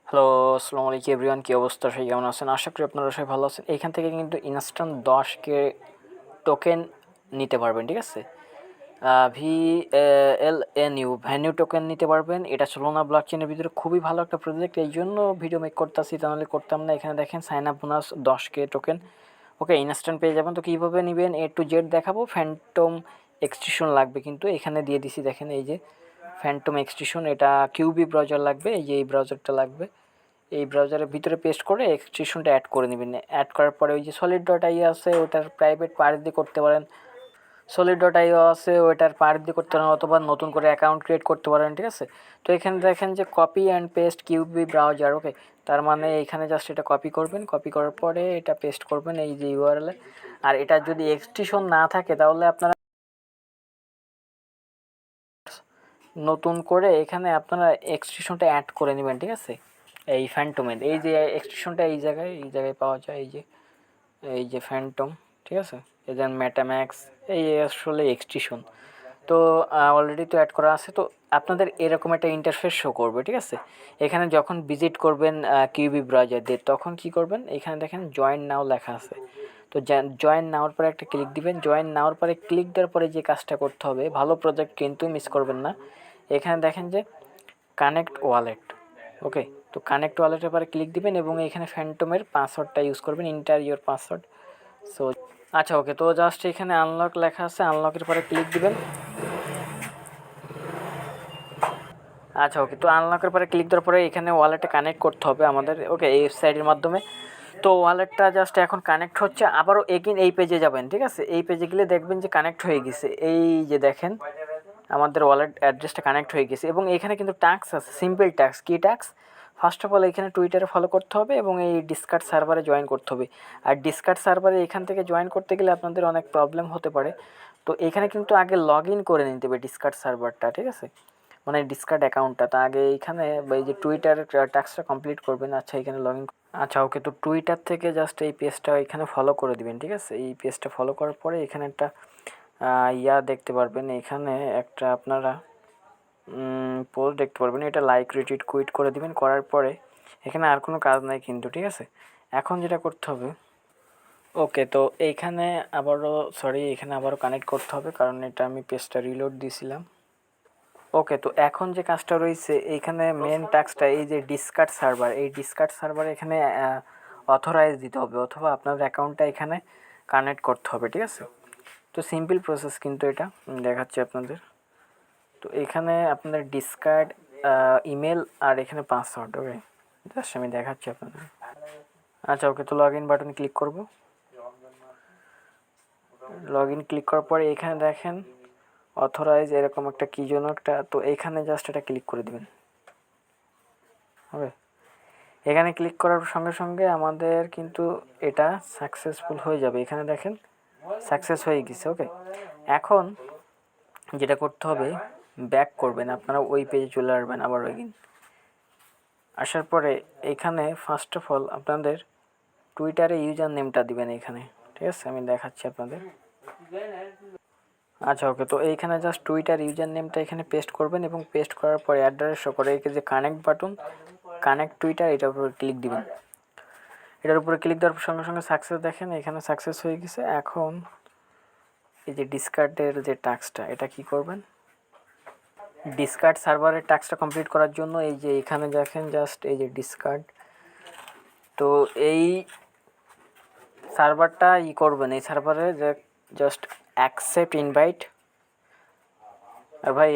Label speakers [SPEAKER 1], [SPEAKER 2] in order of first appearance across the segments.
[SPEAKER 1] Hello, আসসালামু আলাইকুম everyone, কী অবস্থা? সবাই কেমন আছেন? আশা করি আপনারা সবাই ভালো আছেন। এইখান থেকে কিন্তু ইনস্ট্যান্ট 10K টোকেন নিতে পারবেন, ঠিক আছে? VLNU ভ্যানু টোকেন নিতে পারবেন। এটা সোলানা ব্লকচেনের ভিতরে খুবই ভালো একটা প্রজেক্ট, এই জন্য ভিডিও মেক করতেছি, তাহলে করতাম না। এখানে দেখেন sign up bonus 10K token, okay, instant পেয়ে যাবেন। তো কীভাবে নেবেন A to Z দেখাবো। ফ্যান্টম এক্সটেনশন লাগবে, কিন্তু এখানে দিয়ে দিছি, দেখেন এই যে ফ্যান্টম এক্সটেনশন, এটা কিউবি ব্রাউজার লাগবে, এই যে এই ব্রাউজারটা লাগবে। এই ব্রাউজারের ভিতরে পেস্ট করে এক্সটেনশনটা অ্যাড করে নেবেন। অ্যাড করার পরে ওই যে solid.io আছে, ওটার প্রাইভেট পার্ট দিয়ে করতে পারেন। solid.io আছে, ওটার পার্ট দিয়ে করতে পারেন, অথবা নতুন করে অ্যাকাউন্ট ক্রিয়েট করতে পারেন, ঠিক আছে? তো এখানে দেখেন যে কপি অ্যান্ড পেস্ট কিউবি ব্রাউজার, ওকে। তার মানে এখানে জাস্ট এটা কপি করবেন, কপি করার পরে এটা পেস্ট করবেন এই যে ইউআরএল এ। আর এটা যদি এক্সটেনশন না থাকে তাহলে আপনারা নতুন করে এখানে আপনারা এক্সটেনশনটা অ্যাড করে নেবেন, ঠিক আছে? এই ফ্যান্টমের এই যে এক্সটেনশনটা এই জায়গায় পাওয়া যায়, এই যে ফ্যান্টম, ঠিক আছে? এই যে মেটাম্যাক্স, এই আসলে এক্সটেনশন তো অলরেডি তো অ্যাড করা আছে। তো আপনাদের এরকম একটা ইন্টারফেস শো করবে, ঠিক আছে? এখানে যখন ভিজিট করবেন কিউবি ব্রাউজার দিয়ে, তখন কি করবেন, এখানে দেখেন জয়েন নাও লেখা আছে। তো জয়েন নাওয়ার পরে একটা ক্লিক দিবেন। জয়েন নাওয়ার পরে ক্লিক দেওয়ার পরে যে কাজটা করতে হবে, ভালো প্রজেক্ট কিন্তু মিস করবেন না। এখানে দেখেন যে কানেক্ট ওয়ালেট, ওকে। তো কানেক্ট ওয়ালেটের পরে ক্লিক দিবেন এবং এখানে ফ্যান্টমের পাসওয়ার্ডটা ইউজ করবেন, ইন্টার ইওর পাসওয়ার্ড। সো আচ্ছা, ওকে। তো জাস্ট এখানে আনলক লেখা আছে, আনলকের পরে ক্লিক দিবেন। আচ্ছা, ওকে। তো আনলকের পরে ক্লিক দেওয়ার পরে এখানে ওয়ালেটে কানেক্ট করতে হবে আমাদের, ওকে, এই ওয়েবসাইটের মাধ্যমে। তো ওয়ালেটটা জাস্ট এখন কানেক্ট হচ্ছে। আবারও এগেইন এই পেজে যাবেন, ঠিক আছে? এই পেজে গেলে দেখবেন যে কানেক্ট হয়ে গেছে, এই যে দেখেন আমাদের ওয়ালেট অ্যাড্রেসটা কানেক্ট হয়ে গেছে। এবং এখানে কিন্তু ট্যাক্স আছে, সিম্পল ট্যাক্স। কী ট্যাক্স? ফার্স্ট অফ অল এখানে টুইটারে ফলো করতে হবে এবং এই ডিসকার্ড সার্ভারে জয়েন করতে হবে। আর ডিসকার্ড সার্ভারে এখান থেকে জয়েন করতে গেলে আপনাদের অনেক প্রবলেম হতে পারে। তো এখানে কিন্তু আগে লগ ইন করে নিতে হবে ডিসকার্ড সার্ভারটা, ঠিক আছে? মানে ডিসকার্ড অ্যাকাউন্টটা। তো আগে এইখানে এই যে টুইটার টাস্কটা কমপ্লিট করবেন। আচ্ছা, এখানে লগ ইন, আচ্ছা, ওকে। তো টুইটার থেকে জাস্ট এই পেজটা এখানে ফলো করে দিবেন, ঠিক আছে? এই পেজটা ফলো করার পরে এখানে একটা দেখতে পারবেন, এখানে একটা আপনারা পোস্ট দেখতে পারবেন। এটা লাইক রিটুইট কুইট করে দিবেন। করার পরে এখানে আর কোনো কাজ নাই কিন্তু, ঠিক আছে? এখন যেটা করতে হবে, ওকে, তো এইখানে এখানে আবারও কানেক্ট করতে হবে, কারণ এটা আমি পেজটা রিলোড দিয়েছিলাম। ওকে, তো এখন যে কাজটা রয়েছে এইখানে মেন টাস্কটা, এই যে ডিসকার্ড সার্ভার, এই ডিসকার্ড সার্ভার এখানে অথরাইজ দিতে হবে, অথবা আপনার অ্যাকাউন্টটা এখানে কানেক্ট করতে হবে, ঠিক আছে? তো সিম্পল প্রসেস কিন্তু এটা দেখাচ্ছি আপনাদের। তো এখানে আপনাদের ডিসকার্ড ইমেল আর এখানে পাসওয়ার্ড, ওকে, জাস্ট আমি দেখাচ্ছি আপনাদের। আচ্ছা, ওকে। তো লগ ইন বাটন ক্লিক করব। লগ ইন ক্লিক করার পরে এখানে দেখেন অথরাইজ এরকম একটা কী যেন একটা, তো এখানে জাস্ট এটা ক্লিক করে দেবেন, হবে। এখানে ক্লিক করার সঙ্গে সঙ্গে আমাদের কিন্তু এটা সাকসেসফুল হয়ে যাবে। এখানে দেখেন সাকসেস হয়ে গেছে, ওকে। এখন যেটা করতে হবে, ব্যাক করবেন আপনারা, ওই পেজে চলে আসবেন আবার ওইদিন। আসার পরে এখানে ফার্স্ট অফ অল আপনাদের টুইটারে ইউজার নেমটা দিবেন এখানে, ঠিক আছে? আমি দেখাচ্ছি আপনাদের। আচ্ছা, ওকে। তো এইখানে জাস্ট টুইটার ইউজার নেমটা এখানে পেস্ট করবেন এবং পেস্ট করার পরে অ্যাড্রেস শো করে যে কানেক্ট বাটন, কানেক্ট টুইটার, এটার উপরে ক্লিক দিবেন। এটার উপরে ক্লিক দেওয়ার সঙ্গে সঙ্গে সাকসেস, দেখেন এখানে সাকসেস হয়ে গেছে। এখন এই যে ডিসকার্ডের যে টাস্কটা, এটা কি করবেন, ডিসকার্ড সার্ভারের টাস্কটা কমপ্লিট করার জন্য এই যে এখানে দেখেন জাস্ট এই যে ডিসকার্ড, তো এই সার্ভারটা করবেন, এই সার্ভারে জাস্ট অ্যাকসেপ্ট ইনভাইট। আর ভাই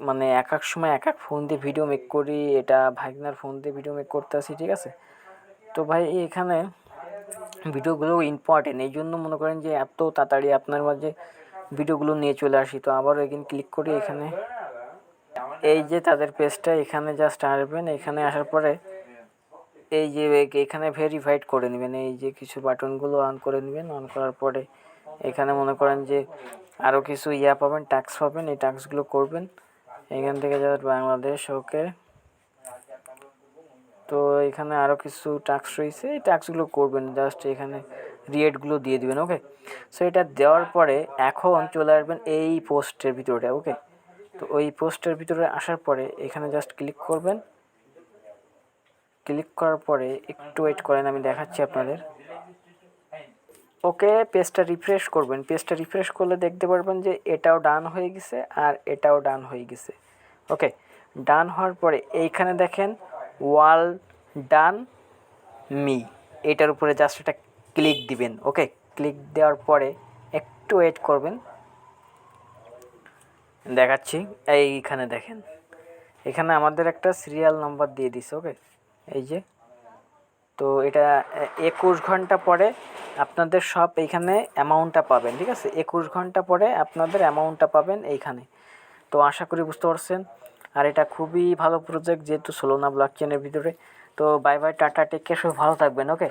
[SPEAKER 1] মানে এক এক সময় এক এক ফোন দিয়ে ভিডিও মেক করি, এটা ভাইগনার ফোন দিয়ে ভিডিও মেক করতে আসি, ঠিক আছে? তো ভাই এখানে ভিডিওগুলো ইম্পর্টেন্ট, এই জন্য মনে করেন যে এত তাড়াতাড়ি আপনার মাঝে ভিডিওগুলো নিয়ে চলে আসি। তো আবার এখানে ক্লিক করি, এখানে এই যে তাদের পেজটা, এখানে জাস্ট আসবেন। এখানে আসার পরে এই যে এখানে ভেরিফাইড করে নেবেন, এই যে কিছু বাটনগুলো অন করে নেবেন। অন করার পরে এখানে মনে করেন যে আরও কিছু পাবেন, ট্যাক্স পাবেন, এই ট্যাক্সগুলো করবেন এখান থেকে জাস্ট বাংলাদেশ, ওকে। তো এখানে আরও কিছু ট্যাক্স রয়েছে, এই ট্যাক্সগুলো করবেন, জাস্ট এখানে রেটগুলো দিয়ে দিবেন, ওকে। সো এটা দেওয়ার পরে এখন চলে আসবেন এই পোস্টের ভিতরে, ওকে। তো ওই পোস্টের ভিতরে আসার পরে এখানে জাস্ট ক্লিক করবেন। ক্লিক করার পরে একটু ওয়েট করেন, আমি দেখাচ্ছি আপনাদের। ওকে, পেজটা রিফ্রেশ করবেন। পেজটা রিফ্রেশ করলে দেখতে পারবেন যে এটাও ডান হয়ে গেছে আর এটাও ডান হয়ে গেছে। ওকে, ডান হওয়ার পরে এইখানে দেখেন ওয়াল ডান মি, এটার উপরে জাস্ট এটা ক্লিক দিবেন। ওকে, ক্লিক দেওয়ার পরে একটু ওয়েট করবেন, দেখাচ্ছি। এইখানে দেখেন, এখানে আমাদের একটা সিরিয়াল নাম্বার দিয়ে দিছে। ওকে, এই যে, তো এটা 21 ঘন্টা পরে আপনাদের সব এইখানে অ্যামাউন্টটা পাবেন, ঠিক আছে? 21 ঘন্টা পরে আপনাদের অ্যামাউন্টটা পাবেন এইখানে। তো আশা করি বুঝতে পারছেন। আর এটা খুবই ভালো প্রজেক্ট, যেহেতু সোলোনা ব্লকচেনের ভিতরে। তো bye bye, tata, take care, সব ভালো থাকবেন। ওকে।